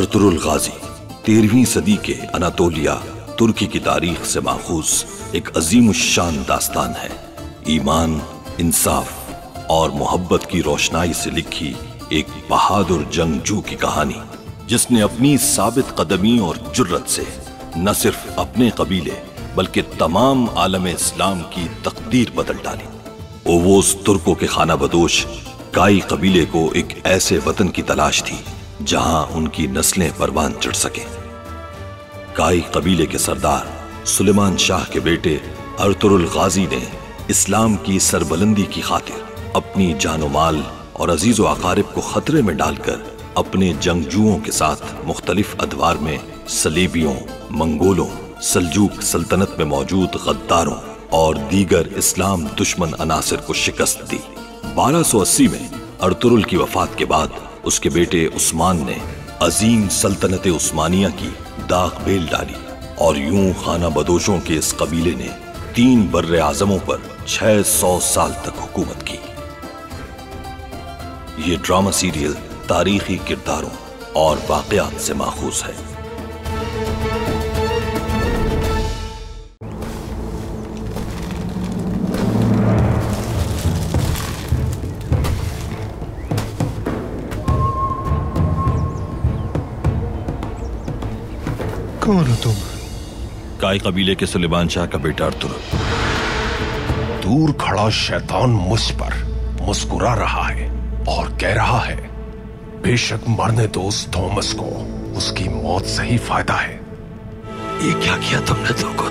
Ertugrul गाजी 13वीं सदी के Anatolia तुर्की की तारीख से माखूज एक अजीम शान दास्तान है। ईमान, इंसाफ और मोहब्बत की रोशनाई से लिखी एक बहादुर जंगजू की कहानी, जिसने अपनी साबित कदमी और जुर्रत से न सिर्फ अपने कबीले बल्कि तमाम आलम इस्लाम की तकदीर बदल डाली। ओवोस तुर्कों के खाना बदोश काई कबीले को एक ऐसे वतन की तलाश थी जहां उनकी नस्लें परवान चढ़ सके। काई कबीले के सरदार सुलेमान शाह के बेटे अर्तुरुल गाजी ने इस्लाम की सरबलंदी की खातिर अपनी जानो माल और अजीजो अकारिब को खतरे में डालकर अपने जंगजुओं के साथ मुख्तलिफ अदवार में सलीबियों, मंगोलों, सल्जूक सल्तनत में मौजूद गद्दारों और दीगर इस्लाम दुश्मन अनासिर को शिकस्त दी। 1280 में अर्तुरुल की वफात के बाद उसके बेटे उस्मान ने अजीम सल्तनत उस्मानिया की दाग बेल डाली और यूं खाना बदोशों के इस कबीले ने 3 बर्रे आजमों पर 600 साल तक हुकूमत की। ये ड्रामा सीरियल तारीखी किरदारों और वाकयात से माखूज है। कौन हो तुम? काई कबीले के सुलेमान शाह का बेटा अर्तुरुल। दूर खड़ा शैतान मुझ पर मुस्कुरा रहा है और कह रहा है, बेशक मरने दो उस थॉमस को, उसकी मौत से ही फायदा है। ये क्या किया तुमने तुर्को?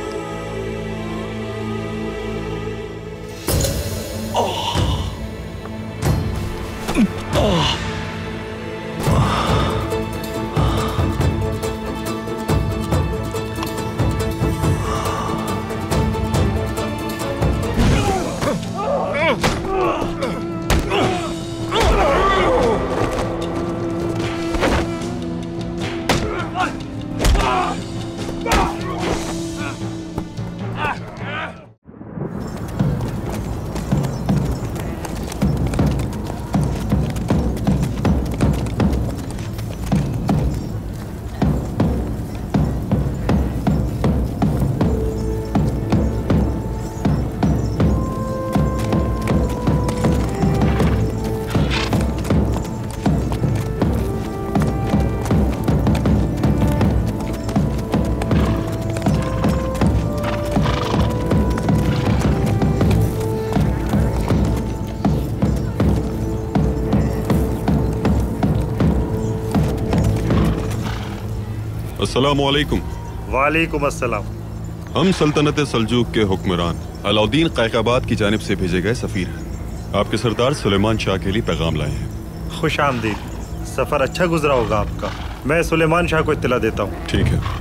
अस्सलामु अलैकुम। वालेकुम अस्सलाम। हम सल्तनत सल्जूक के हुक्मरान अलाउद्दीन कैकाबाद की जानिब से भेजे गए सफीर हैं। आपके सरदार सुलेमान शाह के लिए पैगाम लाए हैं। खुश आमदीद। सफर अच्छा गुजरा होगा आपका। मैं सुलेमान शाह को इत्तला देता हूँ। ठीक है।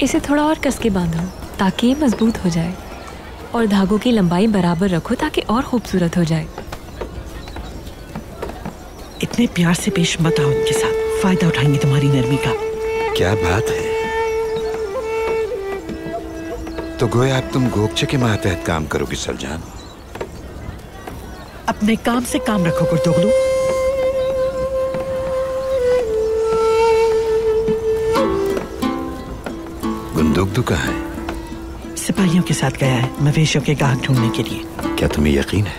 इसे थोड़ा और कस के बांधो ताकि ये मजबूत हो जाए, और धागों की लंबाई बराबर रखो ताकि और खूबसूरत हो जाए। इतने प्यार से पेश मत आओ उनके साथ, फायदा उठाएंगे तुम्हारी नरमी का। क्या बात है? तो गोया अब तुम गोकचे के मातहत काम करोगी सलजान? अपने काम से काम रखो गुर्दोगलू। गुंदुगदू कहाँ है? सिपाहियों के साथ गया है मवेशियों के गाहक ढूंढने के लिए। क्या तुम्हें यकीन है?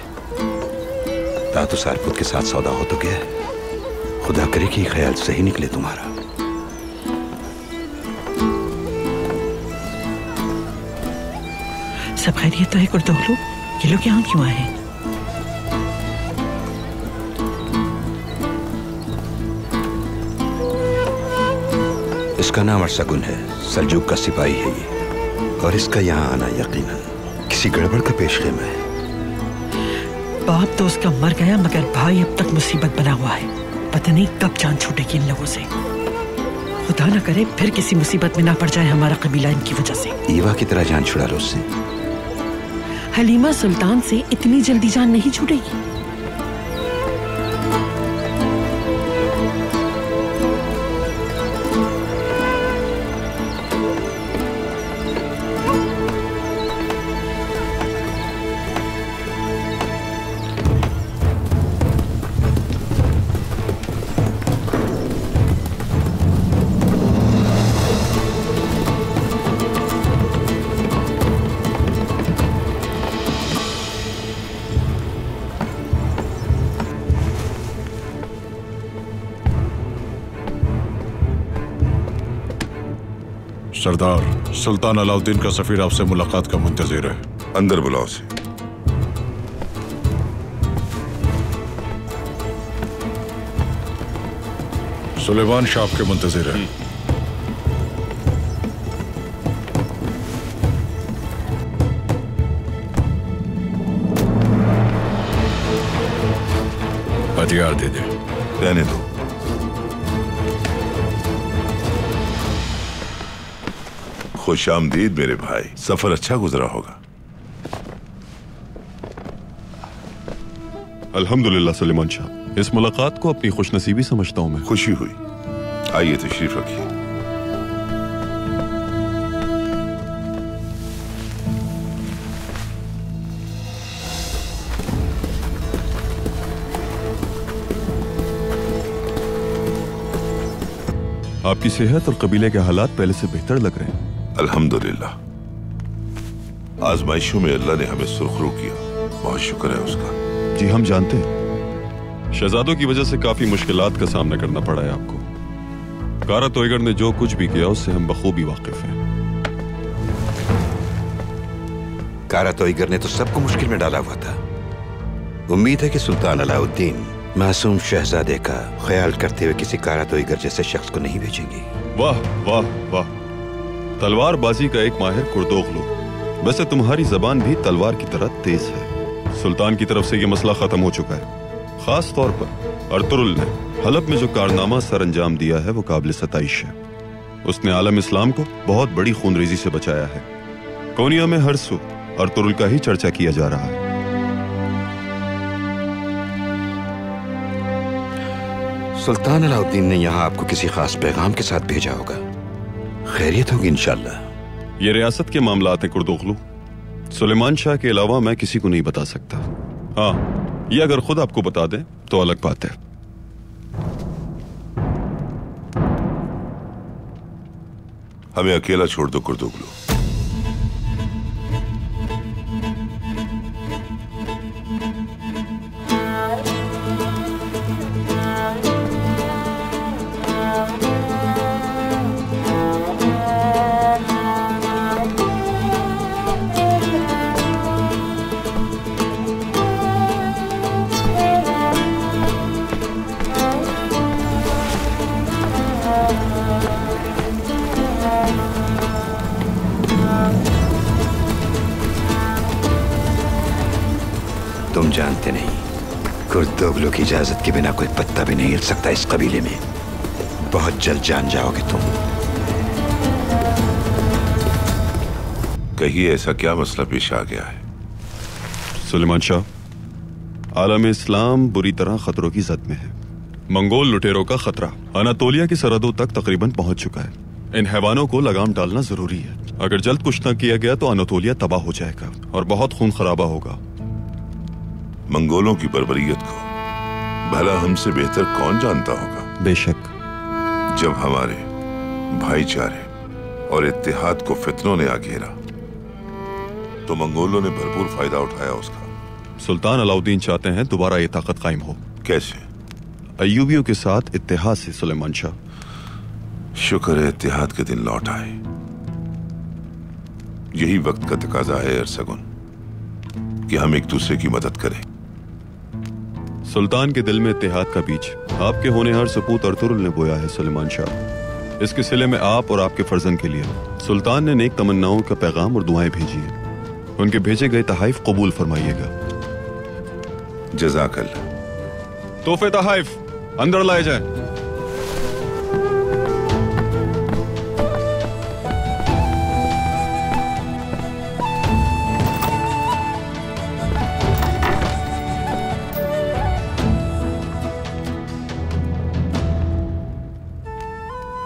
तातो सारपुत के साथ सौदा हो तो गया है। खुदा करे कि ख्याल सही निकले तुम्हारा। सब खैरियत तो है गुर्दोगलू? ये लोग यहाँ क्यों आए हैं? इसका नाम अरसगुन है, सल्जूक का सिपाही है ये, और इसका यहाँ आना यकीनन किसी गड़बड़ का पेशखेमा है। बाप तो उसका मर गया, मगर भाई अब तक मुसीबत बना हुआ है। पता नहीं कब जान छूटेगी इन लोगों से। खुदा ना करे फिर किसी मुसीबत में ना पड़ जाए हमारा कबीला इनकी वजह से। ईवा की तरह जान छुड़ा लो उससे। हलीमा सुल्तान से इतनी जल्दी जान नहीं छूटेगी। सरदार, सुल्तान अलाउद्दीन का सफीर आपसे मुलाकात का मुंतजिर है। अंदर बुलाओ उसे। सुलेमान शाह के मुंतजिर है। हथियार दे दे। रहने दो। खुश आमदीद मेरे भाई, सफर अच्छा गुजरा होगा। अल्हम्दुलिल्लाह सुलेमान शाह, इस मुलाकात को अपनी खुशनसीबी समझता हूं मैं। खुशी हुई। आइए तशरीफ रखिए। आपकी सेहत और कबीले के हालात पहले से बेहतर लग रहे हैं। अल्हम्दुलिल्लाह, आजमाइशों में अल्लाह ने हमें सुरखरू किया, बहुत शुक्र है उसका। जी हम जानते हैं, शहजादों की वजह से काफी मुश्किलात का सामना करना पड़ा है आपको। कारा तोयगर ने जो कुछ भी किया उससे हम बखूबी वाकिफ हैं। कारा तोयगर ने तो सबको मुश्किल में डाला हुआ था। उम्मीद है कि सुल्तान अलाउद्दीन मासूम शहजादे का ख्याल करते हुए किसी कारा तोयगर जैसे शख्स को नहीं भेजेंगे। वाह वाह वाह, तलवारबाजी का एक माहिर कुर्दोगलू। वैसे तुम्हारी जबान भी तलवार की तरह तेज है। सुल्तान की तरफ से यह मसला खत्म हो चुका है। खास तौर पर अर्तुरुल ने हलब में जो कारनामा सर अंजाम दिया है वो काबिल सताइश है। उसने आलम इस्लाम को बहुत बड़ी खूनरेजी से बचाया है। कोनिया में हर सू अर्तुरुल का ही चर्चा किया जा रहा है। सुल्तान अलाउद्दीन ने यहाँ आपको किसी खास पैगाम के साथ भेजा होगा। खैरियत होगी इंशाल्लाह। ये रियासत के मामलात हैं कुर्दोगलू। सुलेमान शाह के अलावा मैं किसी को नहीं बता सकता। हाँ, ये अगर खुद आपको बता दें तो अलग बात है। हमें अकेला छोड़ दो कुर्दोगलू। तुम जानते नहीं, कुर्दोगलू की इजाजत के बिना कोई पत्ता भी नहीं हिल सकता इस कबीले में। बहुत जल्द जान जाओगे तुम। कहिए, ऐसा क्या मसला पेश आ गया है? सुलेमान शाह, आलम इस्लाम बुरी तरह खतरों की जद में है। मंगोल लुटेरों का खतरा अनातोलिया की सरहदों तक तकरीबन पहुंच चुका है। इन हैवानों को लगाम डालना जरूरी है। अगर जल्द कुछ न किया गया तो अनातोलिया तबाह हो जाएगा और बहुत खून खराबा होगा। मंगोलों की बर्बरियत को भला हमसे बेहतर कौन जानता होगा? बेशक। जब हमारे भाईचारे और इत्तेहाद को फितनों ने घेरा तो मंगोलों ने भरपूर फायदा उठाया उसका। सुल्तान अलाउद्दीन चाहते हैं दोबारा ये ताकत कायम हो। कैसे? अय्यूबियों के साथ इत्तेहाद से सुलेमान शाह। शुक्र है इत्तेहाद के दिन लौट आए। यही वक्त का तकाजा है अरसगुन कि हम एक दूसरे की मदद करें। सुल्तान के दिल में इत्तेहाद का बीज आपके होनहार सपूत अर्तुरुल ने बोया है सुलेमान शाह। इसके सिले में आप और आपके फर्जन के लिए सुल्तान ने नेक तमन्नाओं का पैगाम और दुआएं भेजी हैं। उनके भेजे गए तहाइफ कबूल फरमाइएगा। जज़ाकल्लाह। तोहफे तहाइफ अंदर लाए जाएं।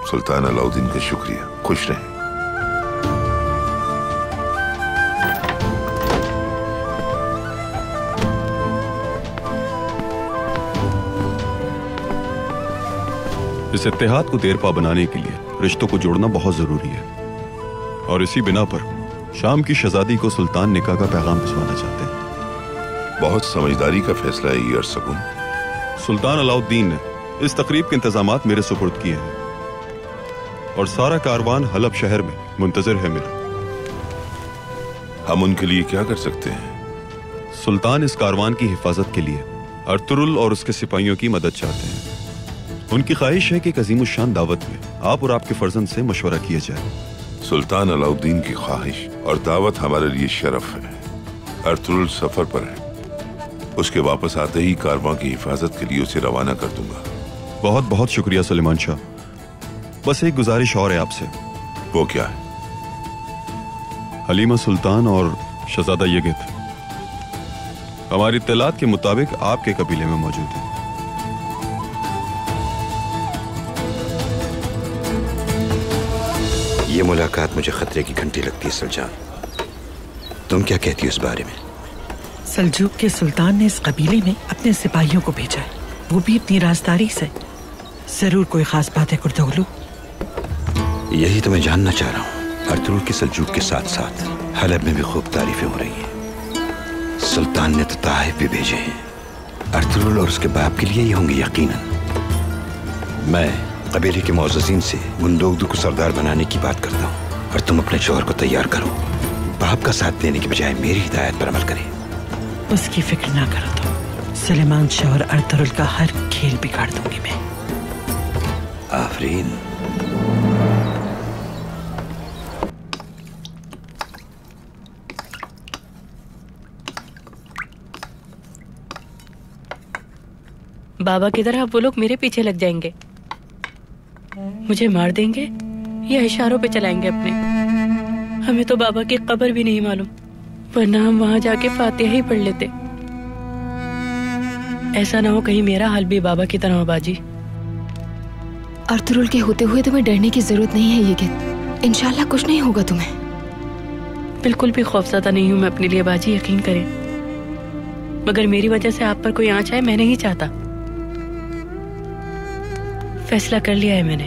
सुल्तान अलाउद्दीन का शुक्रिया। खुश रहें। इस इत्तेहाद को देरपा बनाने के लिए रिश्तों को जोड़ना बहुत जरूरी है, और इसी बिना पर शाम की शहजादी को सुल्तान निकाह का पैगाम भिजवाना चाहते हैं। बहुत समझदारी का फैसला है ये अरसगुन। सुल्तान अलाउद्दीन ने इस तकरीब के इंतजामात मेरे सुपुर्द किए हैं, और सारा कारवान हलब शहर में मुंतजर है मेरा। हम उनके लिए क्या कर सकते हैं? सुल्तान इस कारवान की हिफाजत के लिए अर्तुरुल और उसके सिपाहियों की मदद चाहते हैं। उनकी ख्वाहिश है कि एक अजीमुशान दावत में आप और आपके फर्जंद से मशवरा किया जाए। सुल्तान अलाउद्दीन की ख्वाहिश और दावत हमारे लिए शरफ है। अर्तुरुल सफर पर है, उसके वापस आते ही कारवां की हिफाजत के लिए उसे रवाना कर दूंगा। बहुत बहुत शुक्रिया सुलेमान शाह। बस एक गुजारिश और है आपसे। वो क्या है? हलीमा सुल्तान और शहजादा यगित हमारी इत्तलात के मुताबिक आपके कबीले में मौजूद है। ये मुलाकात मुझे खतरे की घंटी लगती है सुल्तान। तुम क्या कहती हो इस बारे में? सल्जूक के सुल्तान ने इस कबीले में अपने सिपाहियों को भेजा है, वो भी अपनी राजदारी से। जरूर कोई खास बात है कुर्दोगलू। यही तो मैं जानना चाह रहा हूँ। अर्तुरुल के सल्जूक के साथ साथ हलब में भी खूब तारीफें हो रही हैं। सुल्तान ने तो ताइफ भी भेजे हैं। अर्तुरुल और उसके बाप के लिए ही होंगे यकीनन। मैं कबीले के मौज़ज़ीन से मुंदोगदू को सरदार बनाने की बात करता हूँ, और तुम अपने शौहर को तैयार करो। बाप का साथ देने की बजाय मेरी हिदायत पर अमल करें। उसकी फिक्र ना करो तुम। सुलेमान शाह और अर्तुरुल का हर खेल बिगाड़ दूंगी मैं। आफरीन। बाबा की तरह वो लोग मेरे पीछे लग जाएंगे, मुझे मार देंगे या इशारों पे चलाएंगे अपने। हमें तो बाबा की कब्र भी नहीं मालूम, वरना हम वहां जाके फातिहा ही पढ़ लेते। ऐसा ना हो कहीं मेरा हाल भी बाबा की तरह हो बाजी। अर्तुरुल के होते हुए तुम्हें डरने की जरूरत नहीं है यगित। इंशाल्लाह कुछ नहीं होगा तुम्हें। बिल्कुल भी खौफज़दा नहीं हूँ मैं अपने लिए बाजी, यकीन करें। मगर मेरी वजह से आप पर कोई आंच आए मैं नहीं चाहता। फैसला कर लिया है मैंने।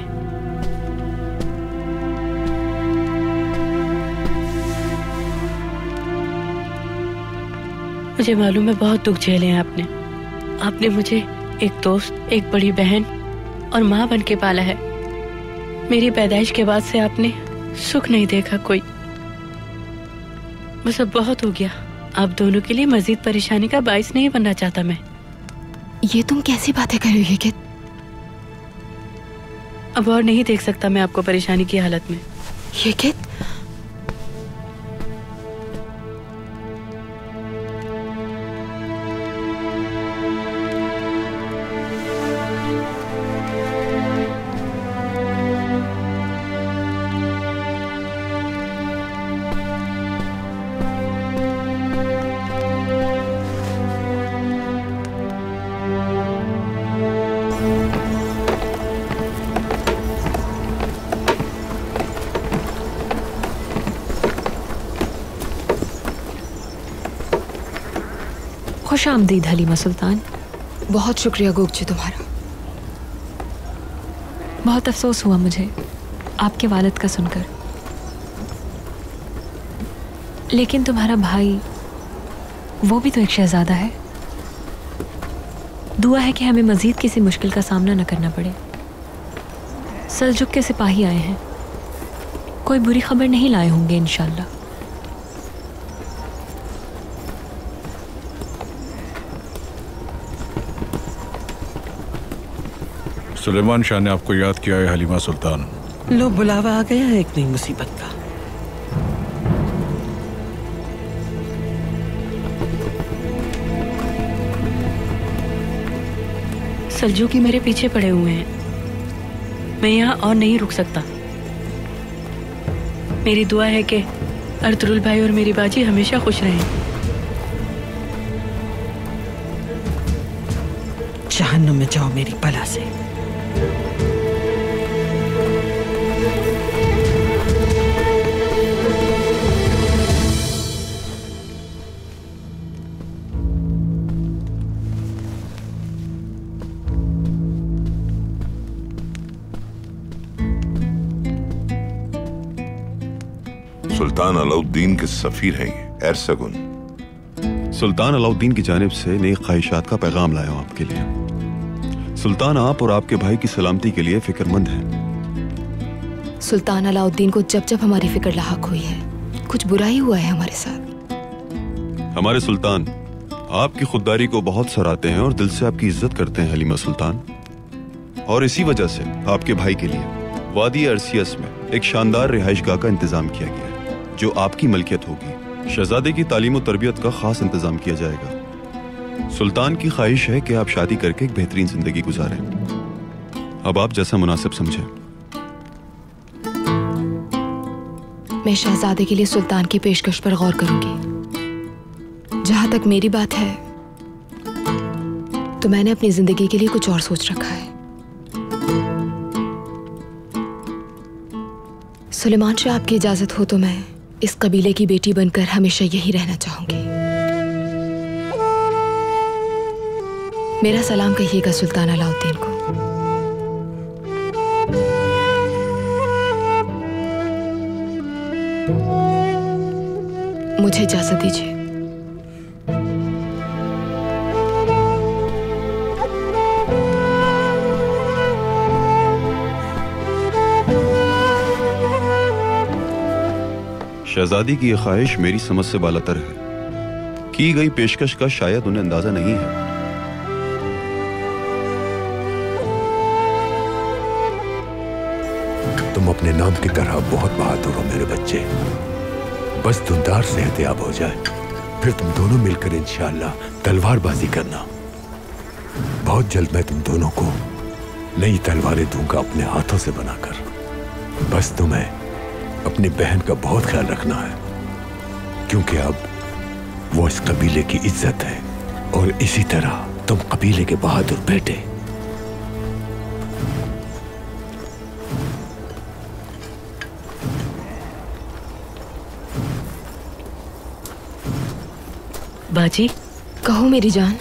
मुझे मालूम है बहुत दुख झेले हैं आपने। आपने मुझे एक दोस्त, एक बड़ी बहन और माँ बन के पाला है। मेरी पैदाइश के बाद से आपने सुख नहीं देखा कोई। बस अब बहुत हो गया। आप दोनों के लिए मजीद परेशानी का बाइस नहीं बनना चाहता मैं। ये तुम कैसी बातें कर रही हो यगित? अब और नहीं देख सकता मैं आपको परेशानी की हालत में। यगित, खुश आमदीद हलीमा सुल्तान। बहुत शुक्रिया गोगजी तुम्हारा। बहुत अफसोस हुआ मुझे आपके वालिद का सुनकर, लेकिन तुम्हारा भाई वो भी तो एक शहजादा है। दुआ है कि हमें मजीद किसी मुश्किल का सामना न करना पड़े। सल्जुक के सिपाही आए हैं, कोई बुरी खबर नहीं लाए होंगे इंशाल्लाह। सुलेमान शाह ने आपको याद किया है हलीमा सुल्तान। लो बुलावा आ गया है एक नई मुसीबत का। सल्जूकी मेरे पीछे पड़े हुए हैं, मैं यहाँ और नहीं रुक सकता। मेरी दुआ है कि अर्तुरुल भाई और मेरी बाजी हमेशा खुश रहें। जहन्नुम में जाओ मेरी बला से। सुल्तान अलाउद्दीन के सफीर हैं ये, एरसगुन। सुल्तान अलाउद्दीन की जानिब से नेक ख्वाहिशात का पैगाम लाया हूं आपके लिए। सुल्तान आप और आपके भाई की सलामती के लिए फिक्रमंद हैं। सुल्तान अलाउद्दीन को जब जब हमारी फिक्र लाहक हुई है, कुछ बुरा ही हुआ है हमारे साथ। हमारे सुल्तान आपकी खुददारी को बहुत सराहते हैं और दिल से आपकी इज्जत करते हैं हलीमा सुल्तान। और इसी वजह से आपके भाई के लिए वादी अर्सियस में एक शानदार रिहाइशगाह का इंतजाम किया गया है, जो आपकी मलकियत होगी। शहजादे की तालीम और तरबियत का खास इंतजाम किया जाएगा। सुल्तान की ख्वाहिश है कि आप शादी करके एक बेहतरीन जिंदगी गुजारें। अब आप जैसा मुनासिब समझें। मैं शहजादे के लिए सुल्तान की पेशकश पर गौर करूंगी। जहां तक मेरी बात है तो मैंने अपनी जिंदगी के लिए कुछ और सोच रखा है। सुलेमान शाह, आपकी इजाजत हो तो मैं इस कबीले की बेटी बनकर हमेशा यही रहना चाहूंगी। मेरा सलाम कहिएगा सुल्तान अलाउद्दीन को। मुझे इजाजत दीजिए। शहजादी की यह ख्वाहिश मेरी समझ से बालातर है। की गई पेशकश का शायद उन्हें अंदाजा नहीं है। तुम अपने नाम की तरह बहुत बहादुर हो मेरे बच्चे। बस धुंधार सेहतयाब हो जाए, फिर तुम दोनों मिलकर इंशाअल्लाह तलवारबाजी करना। बहुत जल्द मैं तुम दोनों को नई तलवारें दूंगा अपने हाथों से बनाकर। बस तुम्हें अपनी बहन का बहुत ख्याल रखना है, क्योंकि अब वो इस कबीले की इज्जत है और इसी तरह तुम कबीले के बहादुर बेटे। बाजी, कहो मेरी जान।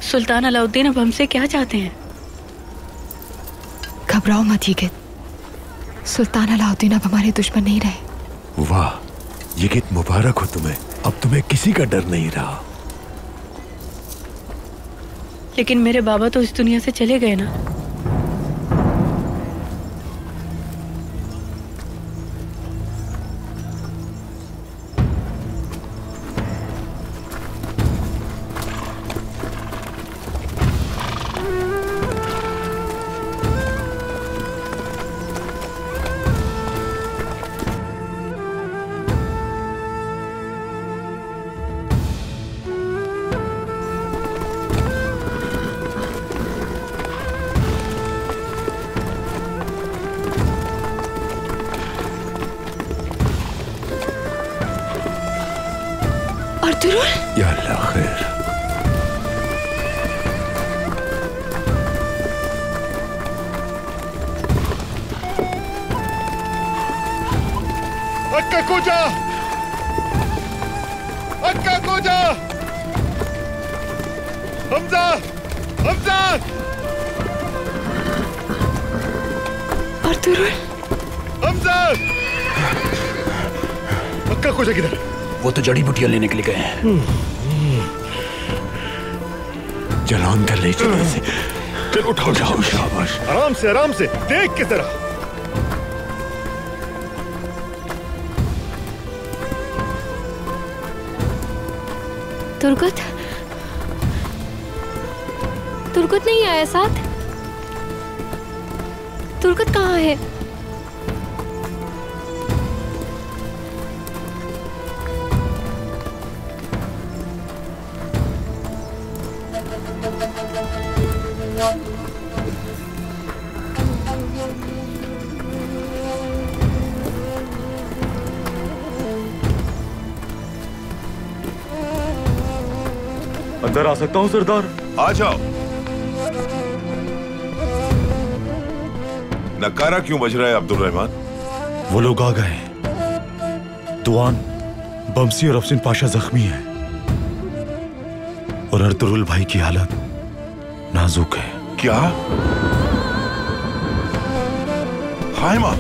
सुल्तान अलाउद्दीन अब हमसे क्या चाहते हैं? घबराओ मत ये, सुल्तान अलाउद्दीन अब हमारे दुश्मन नहीं रहे। वाह, ये कित मुबारक हो तुम्हें। अब तुम्हें किसी का डर नहीं रहा। लेकिन मेरे बाबा तो इस दुनिया से चले गए ना। या अल्लाह खैर। अक्का कोजा, अक्का कोजा, हमजा, हमजा। अर्तुरुल, हमजा। अक्का कोजा किधर? वो तो जड़ी बूटियां लेने के लिए गए हैं। चलो अंदर ले चलो इसे। चलो उठाओ, जाओ, शाबाश। आराम से देख के जरा। तुर्गत नहीं आया साथ? तुर्गत कहाँ है? अंदर आ सकता हूँ सरदार? आ जाओ। नकारा क्यों बज रहा है अब्दुल रहमान? वो लोग आ गए। दुआन, बमसी और अफसिन पाशा जख्मी हैं और अर्तुरुल भाई की हालत नाजुक है। क्या? हाय मां।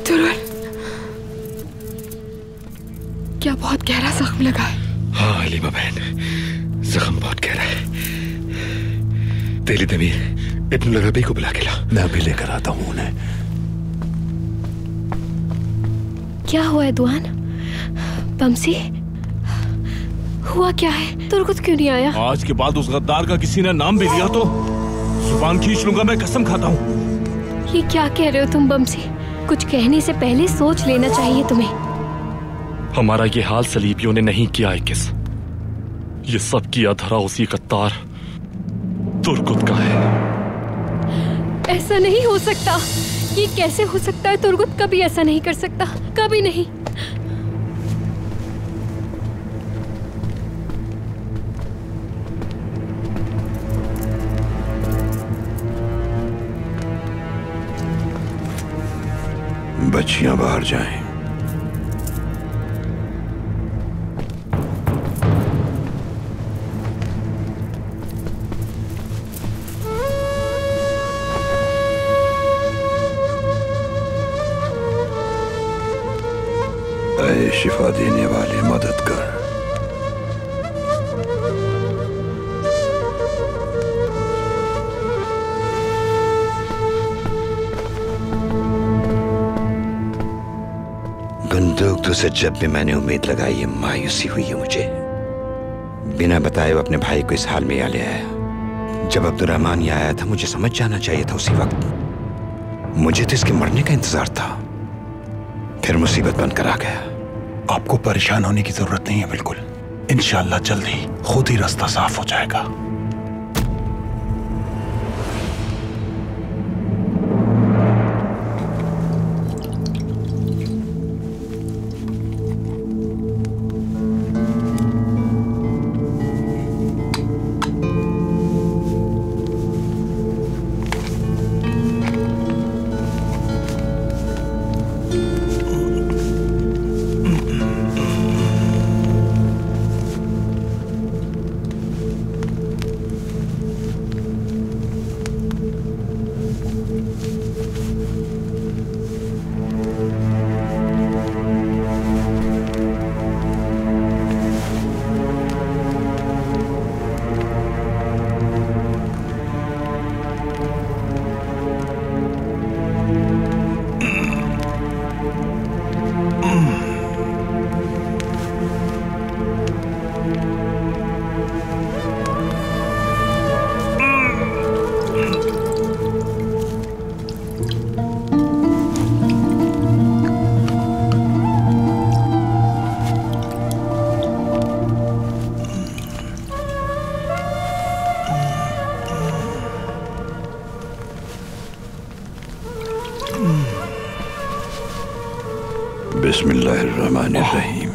तुरुल, क्या बहुत गहरा जख्म लगा है? हाँ हलीमा बहन, जख्म बहुत गहरा है। तेली तमीर, इब्न रबी को बुला के ला। मैं अभी लेकर आता हूँ उन्हें। क्या हुआ है दुआन? बमसी, हुआ क्या है? तुर्गुत क्यों नहीं आया? आज के बाद उस गद्दार का किसी ने नाम भी लिया तो जुबान खींच लूंगा, मैं कसम खाता हूँ। ये क्या कह रहे हो तुम बमसी? कुछ कहने से पहले सोच लेना चाहिए तुम्हें। हमारा ये हाल सलीबियों ने नहीं किया है किस, ये सब किया धरा उसी गद्दार तुर्गुत का है। ऐसा नहीं हो सकता। ये कैसे हो सकता है? तुर्गुत कभी ऐसा नहीं कर सकता, कभी नहीं। बच्चियां बाहर जाएं। ऐ शिफा देने वाले, मदद कर। बंदूक तो से जब भी मैंने उम्मीद लगाई है, मायूसी हुई है मुझे। बिना बताए वो अपने भाई को इस हाल में ले आया। जब अब्दुर्रहमान यहाँ आया था, मुझे समझ जाना चाहिए था उसी वक्त। मुझे तो इसके मरने का इंतजार था, फिर मुसीबत बनकर आ गया। आपको परेशान होने की जरूरत नहीं है, बिल्कुल। इंशाअल्लाह जल्द ही खुद ही रास्ता साफ हो जाएगा। बिस्मिल्लाहिर्रहमानिर्रहीम।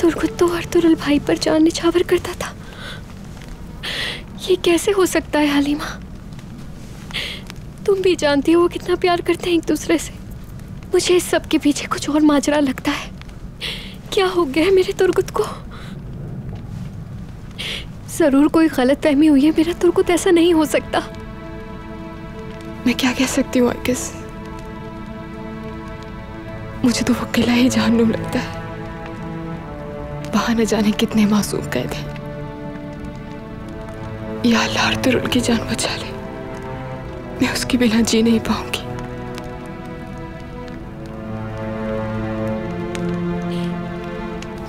तुर्गुत तो अर्तुरुल भाई पर जान निछावर करता था। ये कैसे हो सकता है हलीमा? तुम भी जानती हो वो कितना प्यार करते हैं एक दूसरे से। मुझे इस सब के पीछे कुछ और माजरा लगता है। क्या हो गया है मेरे तुर्गुत को? जरूर कोई गलतफहमी हुई है। मेरा तुर्गुत ऐसा नहीं हो सकता। मैं क्या कह सकती हूँ आकिस? मुझे तो वो अकेला ही जानू लगता है। वहां न जाने कितने मासूम कैद हैं। या अल्लाह अर्तुगरुल की जान बचा ले, मैं उसके बिना जी नहीं पाऊंगी।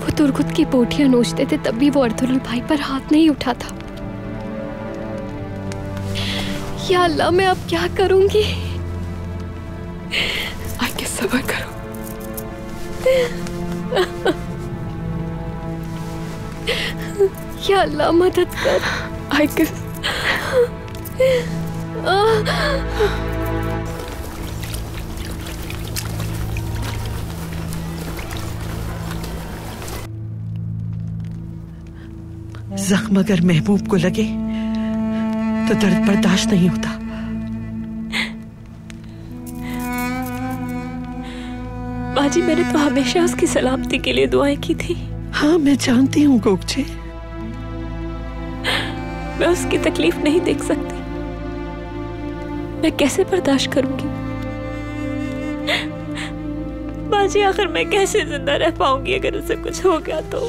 वो तुर्गुत की पोटियां नोचते थे तब भी वो अर्तुगरुल भाई पर हाथ नहीं उठा था। या अल्लाह, मैं अब क्या करूंगी? आगे सब्र करो। या अल्लाह, मदद कर। आगे जख्म अगर महबूब को लगे तो दर्द बर्दाश्त नहीं होता। बाजी, मैंने तो हमेशा उसकी सलामती के लिए दुआएं की थी। हाँ, मैं जानती हूँ गोगचे। मैं उसकी तकलीफ नहीं देख सकती। मैं कैसे बर्दाश्त करूंगी? बाजी, आखिर मैं कैसे जिंदा रह पाऊंगी अगर उसे कुछ हो गया तो?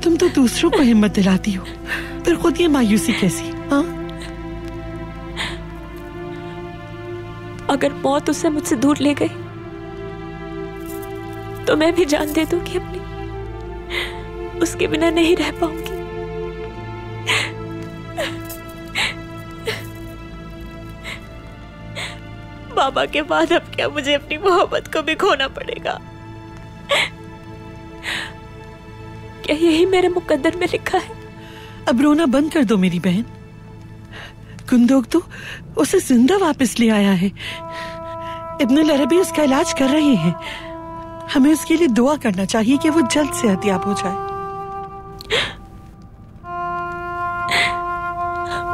तुम तो दूसरों को हिम्मत दिलाती हो, पर खुद ये मायूसी कैसी? हाँ, अगर मौत उसे मुझसे दूर ले गई तो मैं भी जान दे दूंगी अपनी। उसके बिना नहीं रह पाऊंगी। बाबा के बाद अब क्या मुझे अपनी मोहब्बत को भी खोना पड़ेगा? क्या यही मेरे मुकद्दर में लिखा है? अब रोना बंद कर दो मेरी बहन। कुंदोग तो उसे जिंदा वापस ले आया है। इब्नुल अरबी उसका इलाज कर रहे हैं। हमें उसके लिए दुआ करना चाहिए कि वो जल्द सेहतयाब हो जाए।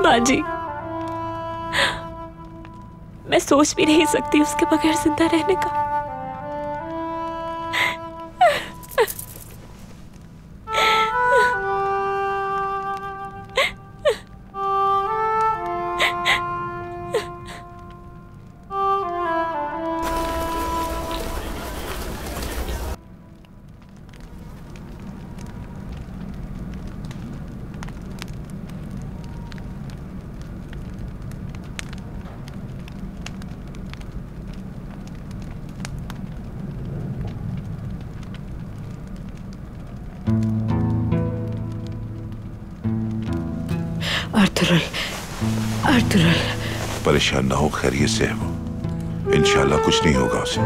बाजी, मैं सोच भी नहीं सकती उसके बगैर जिंदा रहने का। अर्तुगरुल, परेशान ना हो, खैरियत से है वो। इंशाल्लाह कुछ नहीं होगा उसे।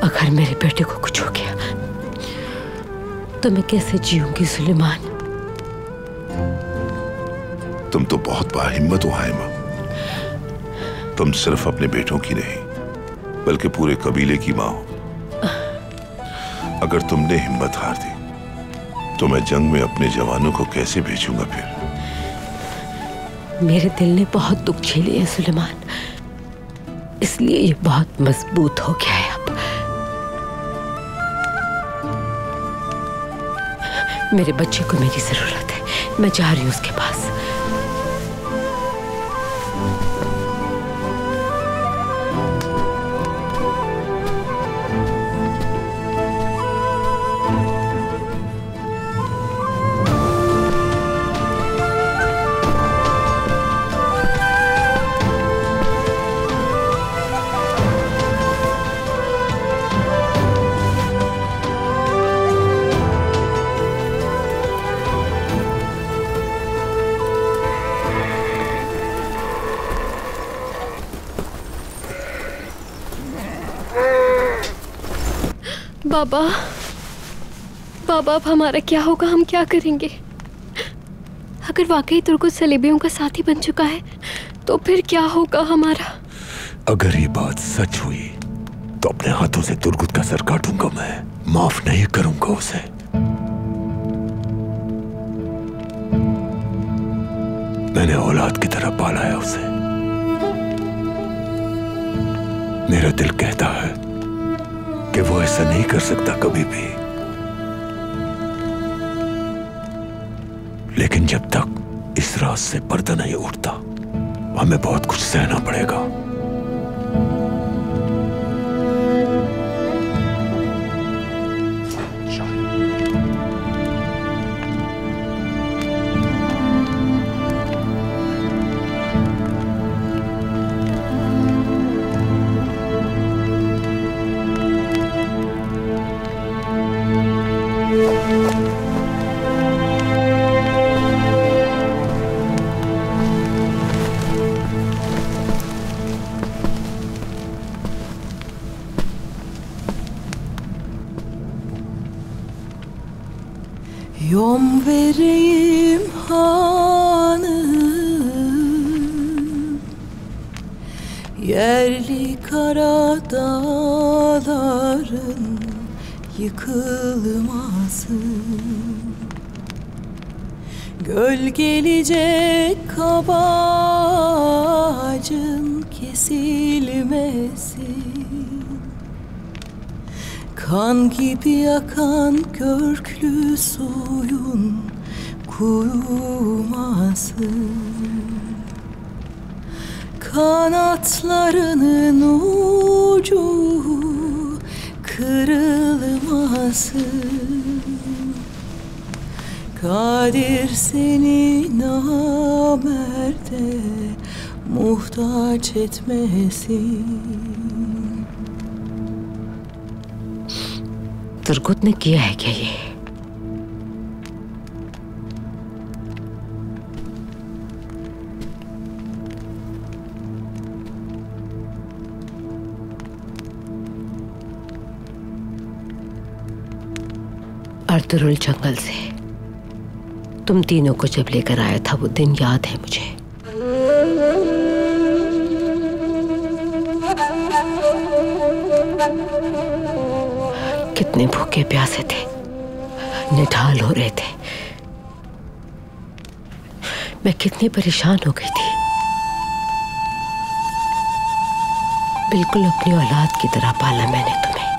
अगर मेरे बेटे को कुछ हो गया तो मैं कैसे जीऊंगी सुलेमान? तुम तो बहुत बाहिम्मत हो हाइमा। तुम सिर्फ अपने बेटों की नहीं बल्कि पूरे कबीले की माँ हो। अगर तुमने हिम्मत हार दी तो मैं जंग में अपने जवानों को कैसे भेजूंगा फिर? मेरे दिल ने बहुत दुख झेले हैं सुलेमान, इसलिए ये बहुत मजबूत हो गया है अब। मेरे बच्चे को मेरी जरूरत है। मैं जा रही हूँ उसके पास। बाबा, बाबा, अब हमारा क्या होगा? हम क्या करेंगे? अगर वाकई तुर्गुत सलेबियों का साथी बन चुका है तो फिर क्या होगा हमारा? अगर ये बात सच हुई तो अपने हाथों से तुर्गुत का सर काटूंगा। मैं माफ नहीं करूंगा उसे। मैंने औलाद की तरह पाला है उसे। मेरा दिल कहता है कि वो ऐसा नहीं कर सकता कभी भी, लेकिन जब तक इस राज से पर्दा नहीं उठता हमें बहुत कुछ सहना पड़ेगा। Yön vereyim hanım, yerli kara dağların yıkılması. Gölgelecek kabacın kesilmesi, kan gibi akan köklü suyun kuruması, kanatlarının ucu kırılması. Kadir seni namerde muhtaç etmesin. Turgut ने किया है क्या ये? अर्तुरुल जंगल से तुम तीनों को जब लेकर आया था वो दिन याद है मुझे। कितने भूखे प्यासे थे, निढाल हो रहे थे। मैं कितनी परेशान हो गई थी। बिल्कुल अपनी औलाद की तरह पाला मैंने तुम्हें,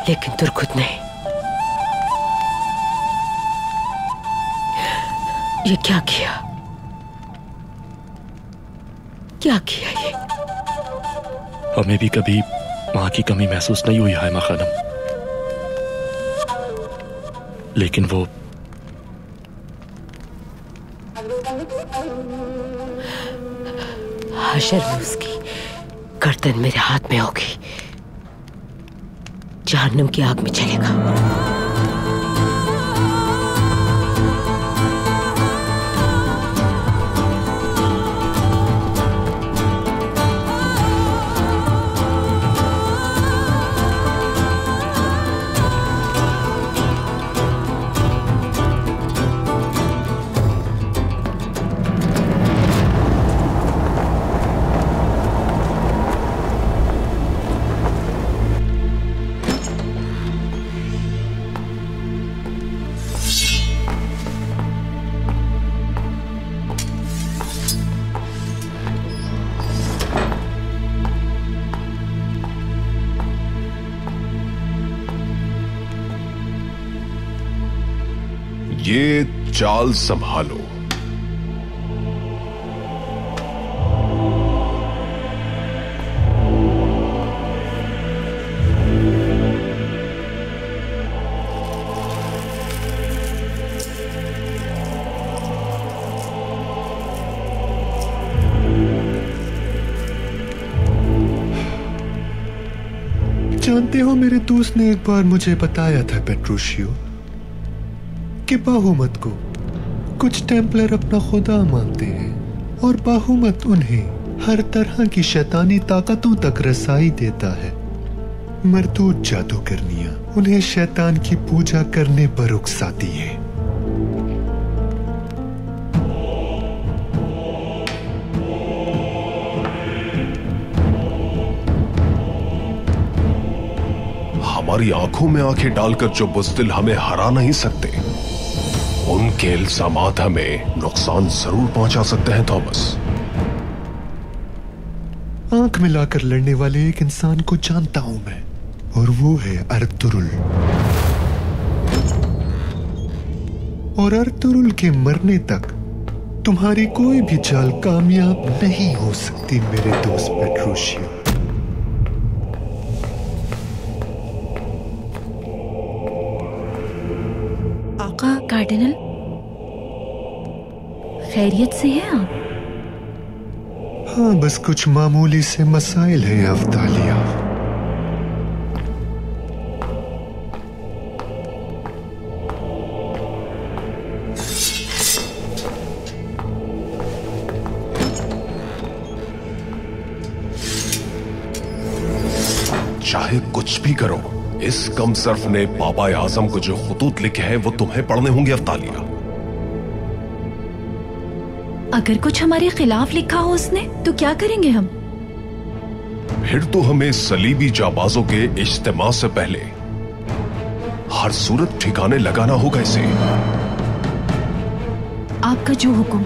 लेकिन तुर्गुत ने ये क्या किया? क्या किया ये? हमें भी कभी मां की कमी महसूस नहीं हुई हायमा खानम, लेकिन वो हशर में उसकी गर्दन मेरे हाथ में होगी, जहन्नम की आग में चलेगा। ये चाल संभालो। जानते हो, मेरे दोस्त ने एक बार मुझे बताया था पेट्रोशियो कि बाहुमत को कुछ टेम्पलर अपना खुदा मानते हैं और बाहुमत उन्हें हर तरह की शैतानी ताकतों तक रसाई देता है। मरदूद जादूगरनियां उन्हें शैतान की पूजा करने पर उकसाती है। हमारी आंखों में आंखें डालकर जो बुज़दिल हमें हरा नहीं सकते, उनके इल्जामात हमें नुकसान जरूर पहुंचा सकते हैं थॉमस। आंख मिलाकर लड़ने वाले एक इंसान को जानता हूं मैं, और वो है अर्तुरुल। और अर्तुरुल के मरने तक तुम्हारी कोई भी चाल कामयाब नहीं हो सकती मेरे दोस्त पेट्रोशियो। कार्डिनल, खैरियत से हैं आप? हाँ, बस कुछ मामूली से मसाइल हैं अफ्तालिया। चाहे कुछ भी करो, इस कमसर्फ ने बाबा आजम को जो खुतूत लिखे हैं वो तुम्हें पढ़ने होंगे अफ्तालिया। अगर कुछ हमारे खिलाफ लिखा हो उसने तो क्या करेंगे हम? फिर तो हमें सलीबी जाबाजों के इज्तिमा से पहले हर सूरत ठिकाने लगाना होगा इसे। आपका जो हुक्म।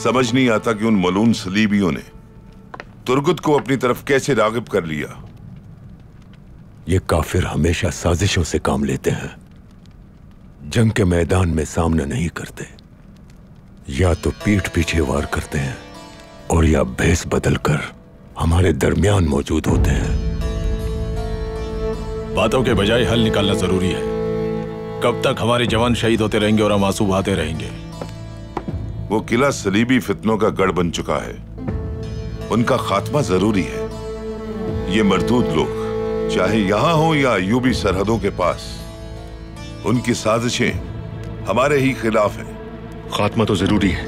समझ नहीं आता कि उन मलून सलीबियों ने तुर्गुत को अपनी तरफ कैसे रागिब कर लिया। ये काफिर हमेशा साजिशों से काम लेते हैं, जंग के मैदान में सामना नहीं करते। या तो पीठ पीछे वार करते हैं और या भेस बदलकर हमारे दरमियान मौजूद होते हैं। बातों के बजाय हल निकालना जरूरी है। कब तक हमारे जवान शहीद होते रहेंगे और हम आंसू बहाते रहेंगे? वो किला सलीबी फितनों का गढ़ बन चुका है, उनका खात्मा जरूरी है। ये मरदूद लोग चाहे यहां हो या अय्यूबी सरहदों के पास, उनकी साजिशें हमारे ही खिलाफ हैं। खात्मा तो जरूरी है,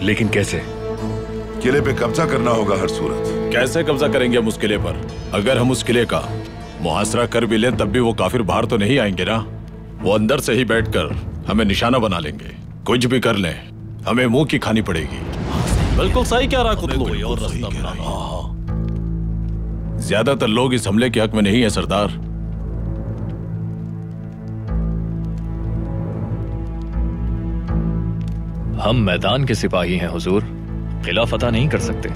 लेकिन कैसे? किले पे कब्जा करना होगा हर सूरत। कैसे कब्जा करेंगे हम उस किले पर? अगर हम उस किले का मुहासरा कर भी लें तब भी वो काफिर बाहर तो नहीं आएंगे ना। वो अंदर से ही बैठकर हमें निशाना बना लेंगे। कुछ भी कर लें हमें मुंह की खानी पड़ेगी। बिल्कुल सही कह रहा कुतलू। ज्यादातर लोग इस हमले के हक में नहीं है सरदार। हम मैदान के सिपाही हैं हुजूर, किला फतह नहीं कर सकते।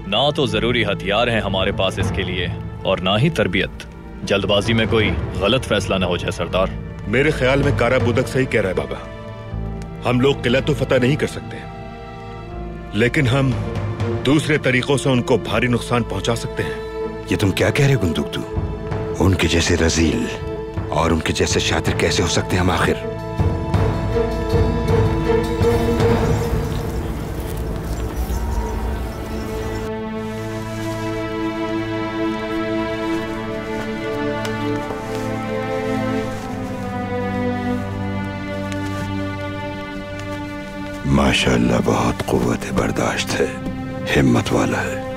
ना तो जरूरी हथियार हैं हमारे पास इसके लिए और ना ही तरबियत। जल्दबाजी में कोई गलत फैसला ना हो जाए सरदार। मेरे ख्याल में कारा बुदक सही कह रहा है बाबा। हम लोग किला तो फतह नहीं कर सकते, लेकिन हम दूसरे तरीकों से उनको भारी नुकसान पहुंचा सकते हैं। ये तुम क्या कह रहे हो गुंदुक्तू? उनके जैसे रजील और उनके जैसे शातिर कैसे हो सकते हैं हम आखिर? माशाअल्लाह बहुत कुव्वत बर्दाश्त है, हिम्मत वाला है।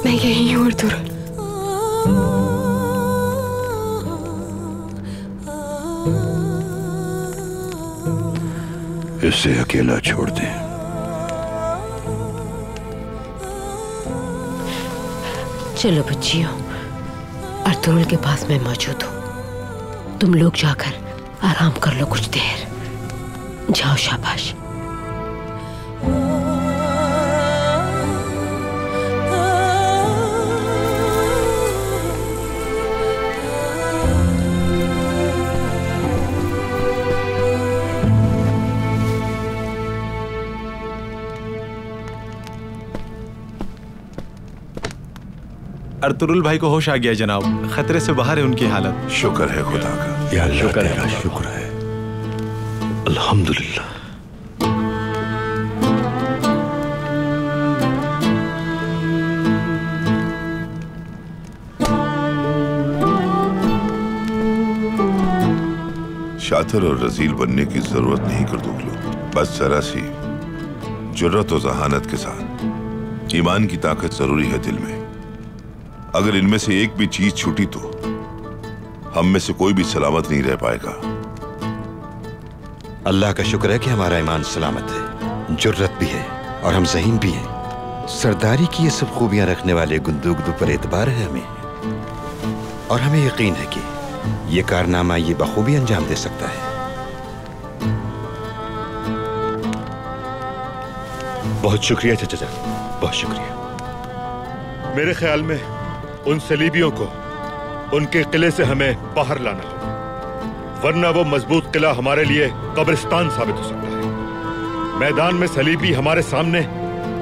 मैं यही हूँ अर्तुगरुल। इसे अकेला छोड़ दे। चलो बच्चियों, अर्तुगरुल के पास मैं मौजूद हूँ। तुम लोग जाकर आराम कर लो कुछ देर। जाओ, शाबाश। अर्तुगरुल भाई को होश आ गया जनाब, खतरे से बाहर है उनकी हालत। शुक्र है खुदा का। या अल्लाह, शुक्र है, तेरा शुक्र है। अल्हम्दुलिल्लाह। शातिर और रजील बनने की जरूरत नहीं कुर्दुगलू। बस जरा सी जुर्रत और जहानत के साथ ईमान की ताकत जरूरी है दिल में। अगर इनमें से एक भी चीज छूटी तो हम में से कोई भी सलामत नहीं रह पाएगा। अल्लाह का शुक्र है कि हमारा ईमान सलामत है, जुर्रत भी है और हम ज़हीन भी हैं। सरदारी की ये सब खूबियां रखने वाले गुंदुगदू पर एतबार है हमें। और हमें यकीन है कि ये कारनामा ये बखूबी अंजाम दे सकता है। बहुत शुक्रिया चाचा जान, बहुत शुक्रिया। मेरे ख्याल में उन सलीबियों को उनके किले से हमें बाहर लाना होगा, वरना वो मजबूत किला हमारे लिए कब्रिस्तान साबित हो सकता है। मैदान में सलीबी हमारे सामने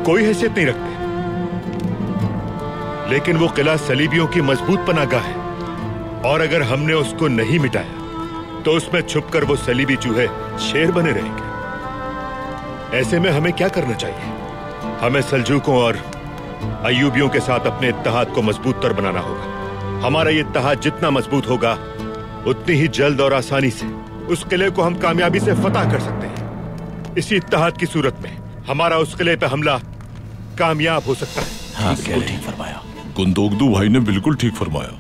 कोई हैसियत नहीं रखते, लेकिन वो किला सलीबियों की मजबूत पनाहगाह है, और अगर हमने उसको नहीं मिटाया तो उसमें छुपकर वो सलीबी चूहे शेर बने रहेंगे। ऐसे में हमें क्या करना चाहिए? हमें सल्जूकों और अय्यूबियों के साथ अपने इत्तेहाद को मजबूत तर बनाना होगा। हमारा ये इत्तेहाद जितना मजबूत होगा, उतनी ही जल्द और आसानी से उस किले को हम कामयाबी से फतह कर सकते हैं। इसी इत्तेहाद की सूरत में हमारा उस किले पे हमला कामयाब हो सकता है। हाँ, ठीक फरमाया। गुंदोगदू भाई ने बिल्कुल ठीक फरमाया।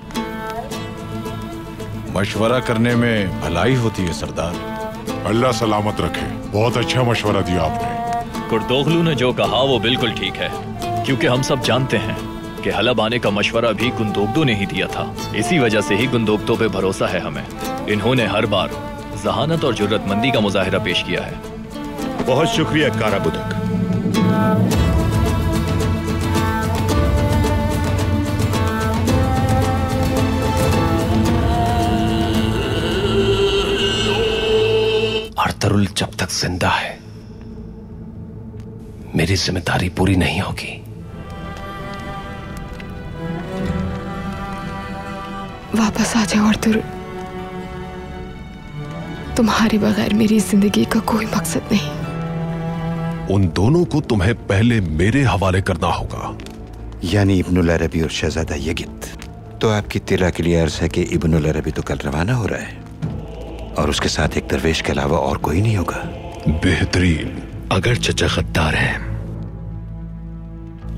मशवरा करने में भलाई होती है सरदार। अल्लाह सलामत रखे। बहुत अच्छा मशवरा दिया आपने। कुर्दोगलू ने जो कहा वो बिल्कुल ठीक है, क्योंकि हम सब जानते हैं कि हलब आने का मशवरा भी गुंदोगदू ने ही दिया था। इसी वजह से ही गुंदोगदू पे भरोसा है हमें। इन्होंने हर बार जहानत और जुर्रतमंदी का मुजाहिरा पेश किया है। बहुत शुक्रिया काराबुदक। अर्तुगरुल जब तक जिंदा है, मेरी जिम्मेदारी पूरी नहीं होगी। वापस आ जाओ अर्तुगरुल। तुम्हारे बगैर मेरी जिंदगी का कोई मकसद नहीं। उन दोनों को तुम्हें पहले मेरे हवाले करना होगा। यानी इब्नुल अरबी और शहजादा यगित। तो आपकी तिला के लिए अर्ज है कि इब्नुल अरबी तो कल रवाना हो रहा है, और उसके साथ एक दरवेश के अलावा और कोई नहीं होगा। बेहतरीन। अगर चचा गद्दार है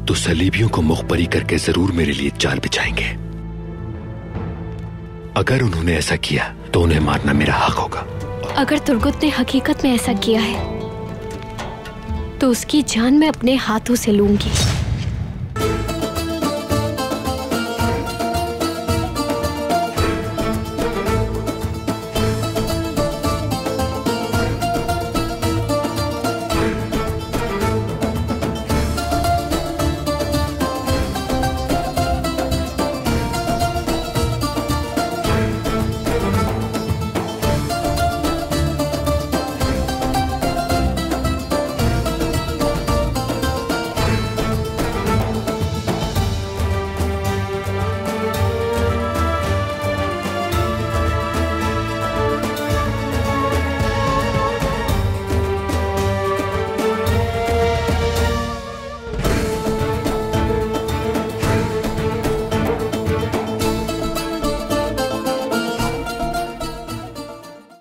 तो सलीबियों को मुखबरी करके जरूर मेरे लिए जाल बिछाएंगे। अगर उन्होंने ऐसा किया तो उन्हें मारना मेरा हक होगा। अगर तुर्गुत ने हकीकत में ऐसा किया है तो उसकी जान मैं अपने हाथों से लूंगी।